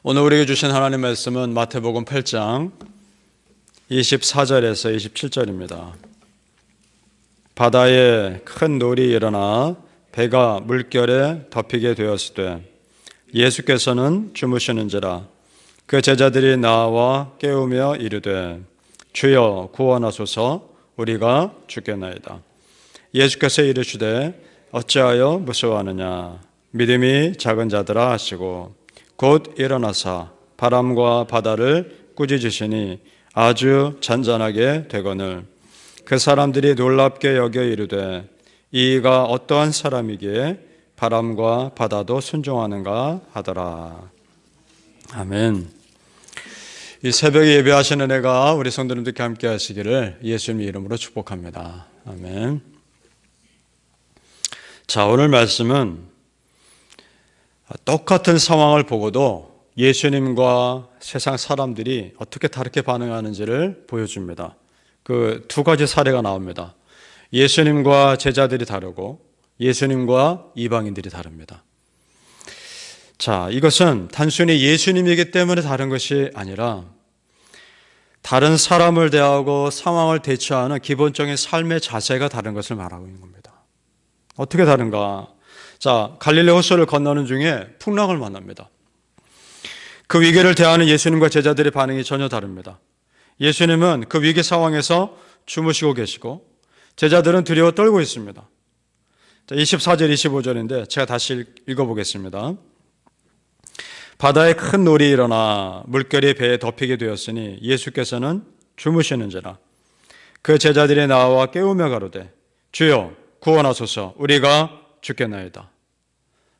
오늘 우리에게 주신 하나님의 말씀은 마태복음 8장 24절에서 27절입니다. 바다에 큰 놀이 일어나 배가 물결에 덮이게 되었을 때 예수께서는 주무시는지라 그 제자들이 나와 깨우며 이르되 주여 구원하소서 우리가 죽겠나이다. 예수께서 이르시되 어찌하여 무서워하느냐 믿음이 작은 자들아 하시고 곧 일어나사 바람과 바다를 꾸짖으시니 아주 잔잔하게 되거늘 그 사람들이 놀랍게 여겨 이르되 이가 어떠한 사람이기에 바람과 바다도 순종하는가 하더라. 아멘. 이 새벽에 예배하시는 은혜가 우리 성도님들께 함께 하시기를 예수님의 이름으로 축복합니다. 아멘. 자, 오늘 말씀은 똑같은 상황을 보고도 예수님과 세상 사람들이 어떻게 다르게 반응하는지를 보여줍니다. 그 두 가지 사례가 나옵니다. 예수님과 제자들이 다르고 예수님과 이방인들이 다릅니다. 자, 이것은 단순히 예수님이기 때문에 다른 것이 아니라 다른 사람을 대하고 상황을 대처하는 기본적인 삶의 자세가 다른 것을 말하고 있는 겁니다. 어떻게 다른가? 자, 갈릴리 호수를 건너는 중에 풍랑을 만납니다. 그 위기를 대하는 예수님과 제자들의 반응이 전혀 다릅니다. 예수님은 그 위기 상황에서 주무시고 계시고 제자들은 두려워 떨고 있습니다. 자, 24절, 25절인데 제가 다시 읽어보겠습니다. 바다에 큰 놀이 일어나 물결이 배에 덮이게 되었으니 예수께서는 주무시는지라 그 제자들이 나와 깨우며 가로되 주여 구원하소서 우리가 죽겠나이다.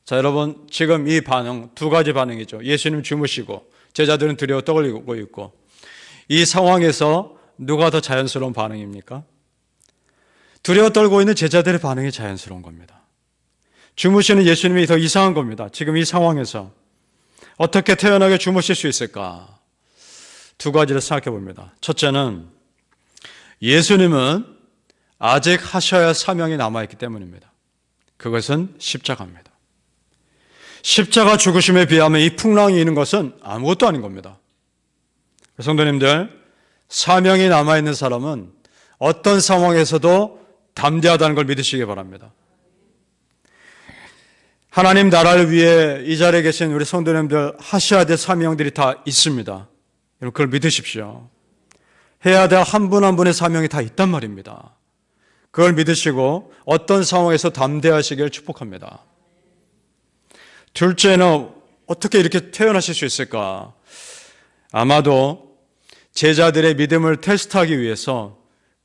자, 여러분 지금 이 반응 두 가지 반응이죠. 예수님 주무시고 제자들은 두려워 떨고 있고 이 상황에서 누가 더 자연스러운 반응입니까? 두려워 떨고 있는 제자들의 반응이 자연스러운 겁니다. 주무시는 예수님이 더 이상한 겁니다. 지금 이 상황에서 어떻게 태연하게 주무실 수 있을까? 두 가지를 생각해 봅니다. 첫째는 예수님은 아직 하셔야 할 사명이 남아있기 때문입니다. 그것은 십자가입니다. 십자가 죽으심에 비하면 이 풍랑이 있는 것은 아무것도 아닌 겁니다. 성도님들, 사명이 남아있는 사람은 어떤 상황에서도 담대하다는 걸 믿으시기 바랍니다. 하나님 나라를 위해 이 자리에 계신 우리 성도님들 하셔야 될 사명들이 다 있습니다. 여러분 그걸 믿으십시오. 해야 될 한 분 한 분의 사명이 다 있단 말입니다. 그걸 믿으시고 어떤 상황에서 담대하시길 축복합니다. 둘째는 어떻게 이렇게 태어나실 수 있을까? 아마도 제자들의 믿음을 테스트하기 위해서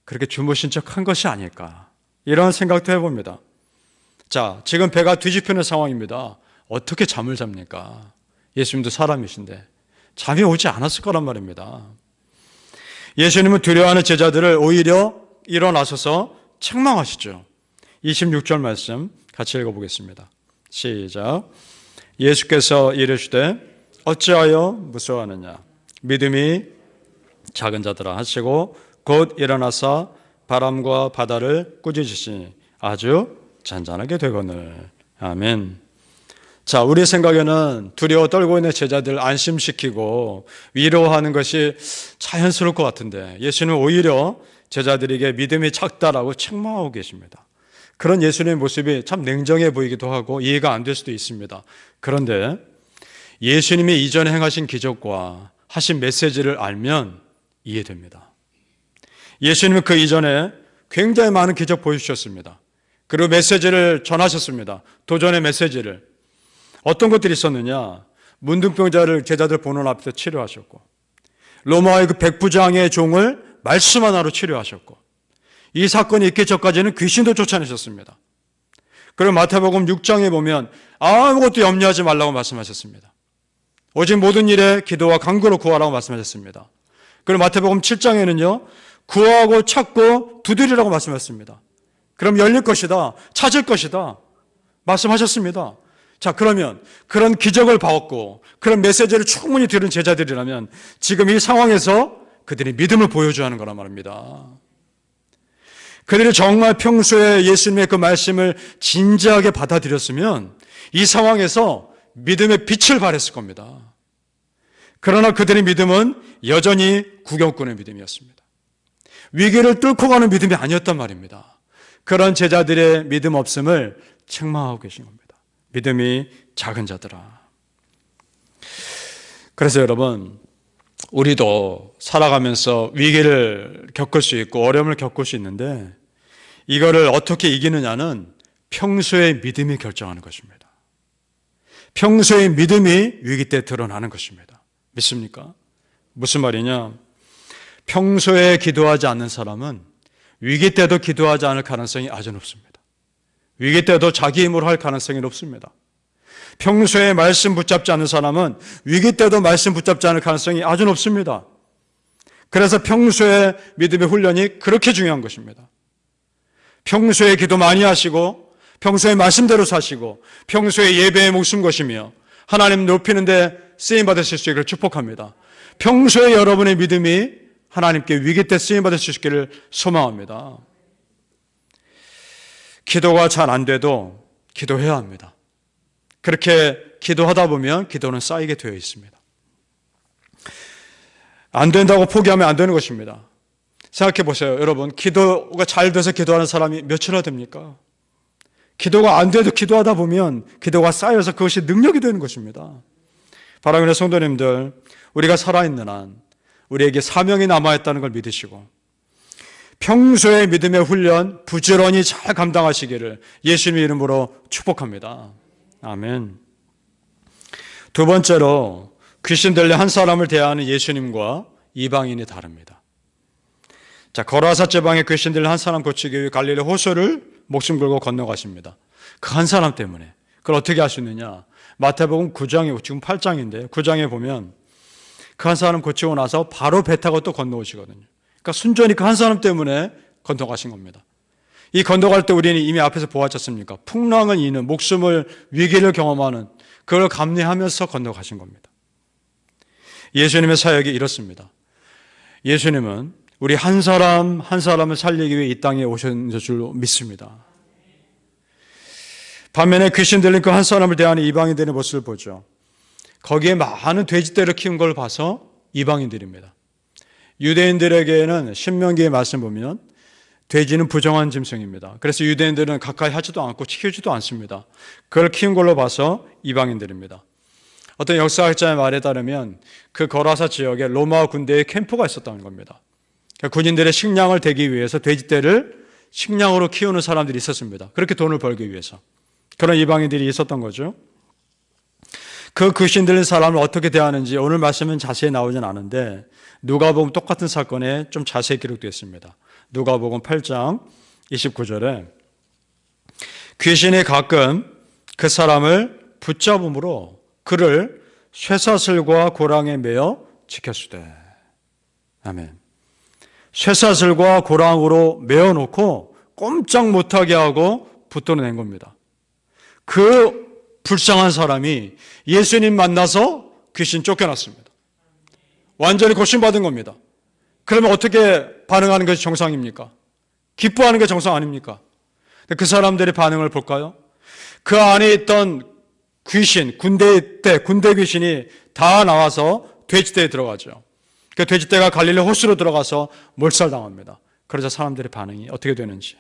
그렇게 주무신 척 한 것이 아닐까 이런 생각도 해봅니다. 자, 지금 배가 뒤집히는 상황입니다. 어떻게 잠을 잡니까? 예수님도 사람이신데 잠이 오지 않았을 거란 말입니다. 예수님은 두려워하는 제자들을 오히려 일어나셔서 책망하시죠. 26절 말씀 같이 읽어보겠습니다. 시작. 예수께서 이르시되 어찌하여 무서워하느냐 믿음이 작은 자들아 하시고 곧 일어나사 바람과 바다를 꾸짖으시니 아주 잔잔하게 되거늘. 아멘. 자, 우리 생각에는 두려워 떨고 있는 제자들 안심시키고 위로하는 것이 자연스러울 것 같은데 예수님은 오히려 제자들에게 믿음이 작다라고 책망하고 계십니다. 그런 예수님의 모습이 참 냉정해 보이기도 하고 이해가 안 될 수도 있습니다. 그런데 예수님이 이전에 행하신 기적과 하신 메시지를 알면 이해됩니다. 예수님은 그 이전에 굉장히 많은 기적 보여주셨습니다. 그리고 메시지를 전하셨습니다. 도전의 메시지를. 어떤 것들이 있었느냐? 문둥병자를 제자들 보는 앞에서 치료하셨고 로마의 그 백부장의 종을 말씀 하나로 치료하셨고 이 사건이 있기 전까지는 귀신도 쫓아내셨습니다. 그리고 마태복음 6장에 보면 아무것도 염려하지 말라고 말씀하셨습니다. 오직 모든 일에 기도와 간구로 구하라고 말씀하셨습니다. 그리고 마태복음 7장에는요 구하고 찾고 두드리라고 말씀하셨습니다. 그럼 열릴 것이다, 찾을 것이다 말씀하셨습니다. 자, 그러면 그런 기적을 받았고 그런 메시지를 충분히 들은 제자들이라면 지금 이 상황에서 그들이 믿음을 보여줘야 하는 거란 말입니다. 그들이 정말 평소에 예수님의 그 말씀을 진지하게 받아들였으면 이 상황에서 믿음의 빛을 발했을 겁니다. 그러나 그들의 믿음은 여전히 구경꾼의 믿음이었습니다. 위기를 뚫고 가는 믿음이 아니었단 말입니다. 그런 제자들의 믿음 없음을 책망하고 계신 겁니다. 믿음이 작은 자들아. 그래서 여러분, 우리도 살아가면서 위기를 겪을 수 있고 어려움을 겪을 수 있는데 이거를 어떻게 이기느냐는 평소의 믿음이 결정하는 것입니다. 평소의 믿음이 위기 때 드러나는 것입니다. 믿습니까? 무슨 말이냐? 평소에 기도하지 않는 사람은 위기 때도 기도하지 않을 가능성이 아주 높습니다. 위기 때도 자기 힘으로 할 가능성이 높습니다. 평소에 말씀 붙잡지 않는 사람은 위기 때도 말씀 붙잡지 않을 가능성이 아주 높습니다. 그래서 평소에 믿음의 훈련이 그렇게 중요한 것입니다. 평소에 기도 많이 하시고 평소에 말씀대로 사시고 평소에 예배에 목숨 것이며 하나님 높이는데 쓰임받으실 수 있기를 축복합니다. 평소에 여러분의 믿음이 하나님께 위기 때 쓰임받을 수 있기를 소망합니다. 기도가 잘 안 돼도 기도해야 합니다. 그렇게 기도하다 보면 기도는 쌓이게 되어 있습니다. 안 된다고 포기하면 안 되는 것입니다. 생각해 보세요. 여러분, 기도가 잘 돼서 기도하는 사람이 몇이나 됩니까? 기도가 안 돼도 기도하다 보면 기도가 쌓여서 그것이 능력이 되는 것입니다. 사랑하는 성도님들, 우리가 살아있는 한 우리에게 사명이 남아있다는 걸 믿으시고 평소의 믿음의 훈련 부지런히 잘 감당하시기를 예수님의 이름으로 축복합니다. 아멘. 두 번째로 귀신 들린 한 사람을 대하는 예수님과 이방인이 다릅니다. 자, 거라사 지방에 귀신 들린 한 사람 고치기 위해 갈릴리 호수를 목숨 걸고 건너가십니다. 그 한 사람 때문에. 그걸 어떻게 할 수 있느냐? 마태복음 9장에, 지금 8장인데 9장에 보면 그 한 사람 고치고 나서 바로 배 타고 또 건너오시거든요. 그러니까 순전히 그 한 사람 때문에 건너가신 겁니다. 이 건너갈 때 우리는 이미 앞에서 보았지 않습니까? 풍랑을 이는 목숨을 위기를 경험하는 그걸 감내하면서 건너가신 겁니다. 예수님의 사역이 이렇습니다. 예수님은 우리 한 사람 한 사람을 살리기 위해 이 땅에 오신 줄로 믿습니다. 반면에 귀신 들린 그 한 사람을 대하는 이방인들의 모습을 보죠. 거기에 많은 돼지떼를 키운 걸 봐서 이방인들입니다. 유대인들에게는 신명기의 말씀 보면 돼지는 부정한 짐승입니다. 그래서 유대인들은 가까이 하지도 않고 키우지도 않습니다. 그걸 키운 걸로 봐서 이방인들입니다. 어떤 역사학자의 말에 따르면 그 거라사 지역에 로마 군대의 캠프가 있었다는 겁니다. 군인들의 식량을 대기 위해서 돼지떼를 식량으로 키우는 사람들이 있었습니다. 그렇게 돈을 벌기 위해서. 그런 이방인들이 있었던 거죠. 그 귀신 들린 사람을 어떻게 대하는지 오늘 말씀은 자세히 나오진 않은데 누가복음 똑같은 사건에 좀 자세히 기록되어 있습니다. 누가복음 8장 29절에 귀신이 가끔 그 사람을 붙잡음으로 그를 쇠사슬과 고랑에 매어 지켰으되. 아멘. 쇠사슬과 고랑으로 매어놓고 꼼짝 못하게 하고 붙들어낸 겁니다. 그 불쌍한 사람이 예수님 만나서 귀신 쫓겨났습니다. 완전히 고침받은 겁니다. 그러면 어떻게 반응하는 것이 정상입니까? 기뻐하는 게 정상 아닙니까? 그 사람들의 반응을 볼까요? 그 안에 있던 귀신, 군대 귀신이 다 나와서 돼지떼에 들어가죠. 그 돼지떼가 갈릴리 호수로 들어가서 몰살당합니다. 그러자 사람들의 반응이 어떻게 되는지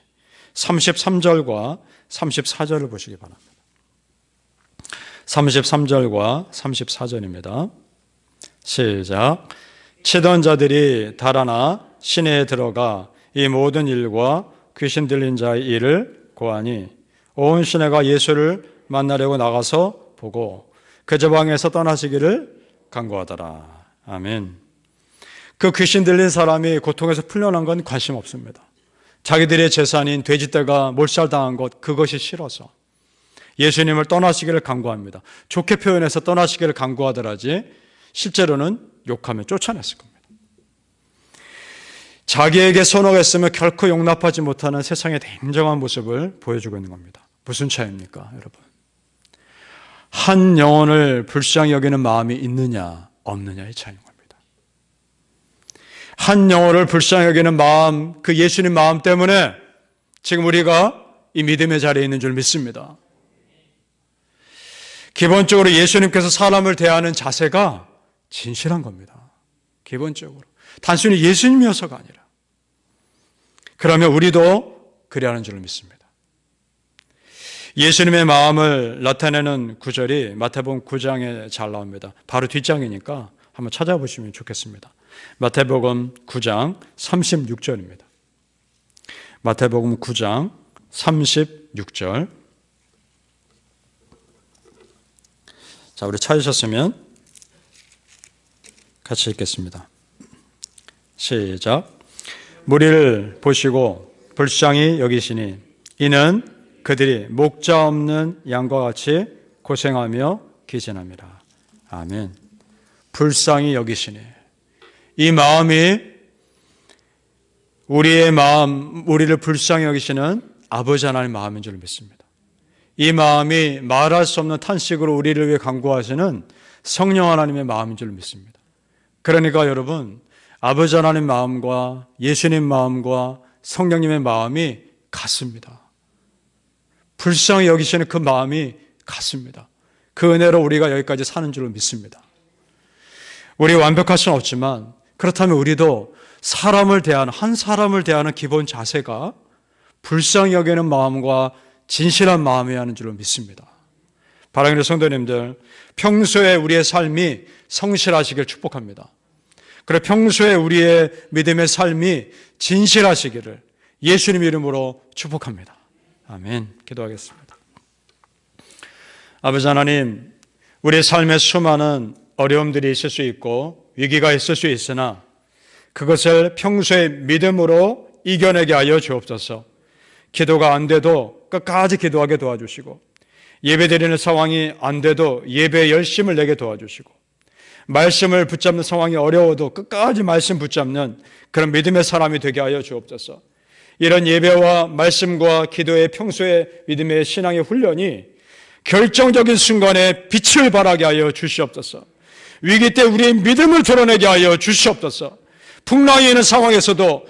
33절과 34절을 보시기 바랍니다. 33절과 34절입니다. 시작. 치던 자들이 달아나 시내에 들어가 이 모든 일과 귀신 들린 자의 일을 고하니 온 시내가 예수를 만나려고 나가서 보고 그 지방에서 떠나시기를 간구하더라. 아멘. 그 귀신 들린 사람이 고통에서 풀려난 건 관심 없습니다. 자기들의 재산인 돼지떼가 몰살당한 것, 그것이 싫어서 예수님을 떠나시기를 간구합니다. 좋게 표현해서 떠나시기를 간구하더라지 실제로는 욕하며 쫓아냈을 겁니다. 자기에게 선호했으면 결코 용납하지 못하는 세상의 냉정한 모습을 보여주고 있는 겁니다. 무슨 차이입니까, 여러분? 한 영혼을 불쌍히 여기는 마음이 있느냐 없느냐의 차이인 겁니다. 한 영혼을 불쌍히 여기는 마음, 그 예수님 마음 때문에 지금 우리가 이 믿음의 자리에 있는 줄 믿습니다. 기본적으로 예수님께서 사람을 대하는 자세가 진실한 겁니다. 기본적으로. 단순히 예수님이어서가 아니라. 그러면 우리도 그래야 하는 줄로 믿습니다. 예수님의 마음을 나타내는 구절이 마태복음 9장에 잘 나옵니다. 바로 뒷장이니까 한번 찾아보시면 좋겠습니다. 마태복음 9장 36절입니다. 마태복음 9장 36절. 자, 우리 찾으셨으면 같이 읽겠습니다. 시작. 무리를 보시고 불쌍히 여기시니 이는 그들이 목자 없는 양과 같이 고생하며 기진함이라. 아멘. 불쌍히 여기시니 이 마음이 우리의 마음, 우리를 불쌍히 여기시는 아버지 하나님의 마음인 줄 믿습니다. 이 마음이 말할 수 없는 탄식으로 우리를 위해 간구하시는 성령 하나님의 마음인 줄 믿습니다. 그러니까 여러분, 아버지 하나님 마음과 예수님 마음과 성령님의 마음이 같습니다. 불쌍히 여기시는 그 마음이 같습니다. 그 은혜로 우리가 여기까지 사는 줄로 믿습니다. 우리 완벽할 수는 없지만 그렇다면 우리도 한 사람을 대하는 기본 자세가 불쌍히 여기는 마음과 진실한 마음이어야 하는 줄로 믿습니다. 사랑하는 성도님들, 평소에 우리의 삶이 성실하시길 축복합니다. 그리고 평소에 우리의 믿음의 삶이 진실하시기를 예수님 이름으로 축복합니다. 아멘. 기도하겠습니다. 아버지 하나님, 우리의 삶에 수많은 어려움들이 있을 수 있고 위기가 있을 수 있으나 그것을 평소에 믿음으로 이겨내게 하여 주옵소서. 기도가 안 돼도 끝까지 기도하게 도와주시고, 예배드리는 상황이 안 돼도 예배에 열심을 내게 도와주시고, 말씀을 붙잡는 상황이 어려워도 끝까지 말씀 붙잡는 그런 믿음의 사람이 되게 하여 주옵소서. 이런 예배와 말씀과 기도의 평소의 믿음의 신앙의 훈련이 결정적인 순간에 빛을 발하게 하여 주시옵소서. 위기 때 우리의 믿음을 드러내게 하여 주시옵소서. 풍랑이 있는 상황에서도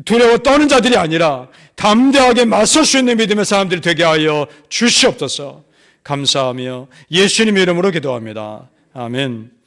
두려워 떠는 자들이 아니라 담대하게 맞설 수 있는 믿음의 사람들이 되게 하여 주시옵소서. 감사하며 예수님 이름으로 기도합니다. 아멘.